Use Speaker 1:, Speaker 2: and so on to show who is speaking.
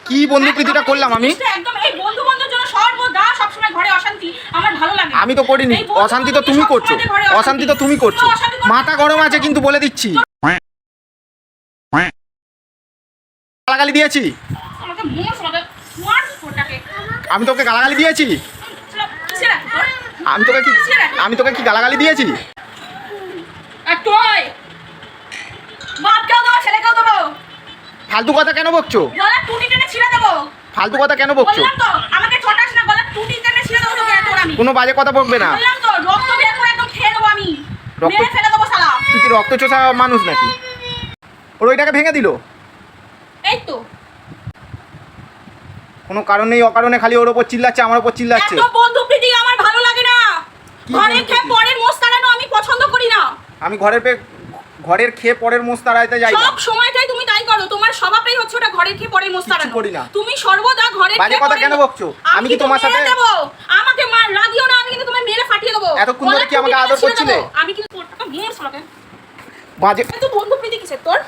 Speaker 1: কি বন্ধু প্রীতিটা করলাম আমি?
Speaker 2: একদম এই বন্ধু বন্ধুর জন্য সর্বদা সবসময় ঘরে অশান্তি, আমার ভালো লাগে।
Speaker 1: আমি তো করিনি, অশান্তি তো তুমি করছো, অশান্তি তো তুমি করছো। মাথা গরম আছে কিন্তু বলে দিচ্ছি। গালাগালি দিয়েছি?
Speaker 2: আমাকে মোর সবে মার ফোটাকে।
Speaker 1: আমি তোকে গালাগালি দিয়েছি? আমি তোকে কি গালাগালি দিয়েছি?
Speaker 2: তুই বাপকেও দেবো, ছেলেকেও দেবো।
Speaker 1: ফালতু কথা কেন বকছো?
Speaker 2: গলার টুটি টেনে ছিঁড়ে দেবো।
Speaker 1: ফালতু কথা কেন বকছো?
Speaker 2: বললাম তো আমাকে ছটাস না, গলার টুটি টেনে ছিঁড়ে দেবো তোকে তোর আমি।
Speaker 1: কোনো বাজে কথা বকবে না।
Speaker 2: বললাম তো রক্ত বের করে একদম খেয়ে দেবো আমি,
Speaker 1: রক্ত
Speaker 2: মেরে ফেলে দেবো শালা।
Speaker 1: তুই কি রক্তচোষা মানুষ নাকি? ওর ওইটাকে ভেঙে দিল।
Speaker 2: এই তো
Speaker 1: কোনো কারণ নেই অকারণে খালি ওর ওপর চিল্লাচ্ছে, আমার ওপর চিল্লাচ্ছে।
Speaker 2: এত বন্ধু প্রীতি আমার ভালো লাগে না। ঘরে খেয়ে পরের মোষ তাড়ানো আমি পছন্দ করি না।
Speaker 1: আমি ঘরের খেয়ে পরের মোষ তাড়াইতে যাই না।
Speaker 2: সব সময়টাই তুমি তাই করো, তোমার স্বভাবটাই হচ্ছে ওটা ঘরের খেয়ে পরের মোষ তাড়ানো।
Speaker 1: করি না।
Speaker 2: তুমি সর্বদা ঘরের
Speaker 1: বাজে কথা কেন বকছো? আমি কি তোমার সাথে
Speaker 2: আমাকে মার লাগিও না, আমি কিন্তু তোমায় মেরে ফাটিয়ে দেবো।
Speaker 1: এতক্ষণ ধরে কি আমাকে আদর করছিলে?
Speaker 2: আমি কিন্তু তোরটা মোর শালাকে।
Speaker 1: বাজে
Speaker 2: তুই বন্ধু প্রীতি কিসের তোর?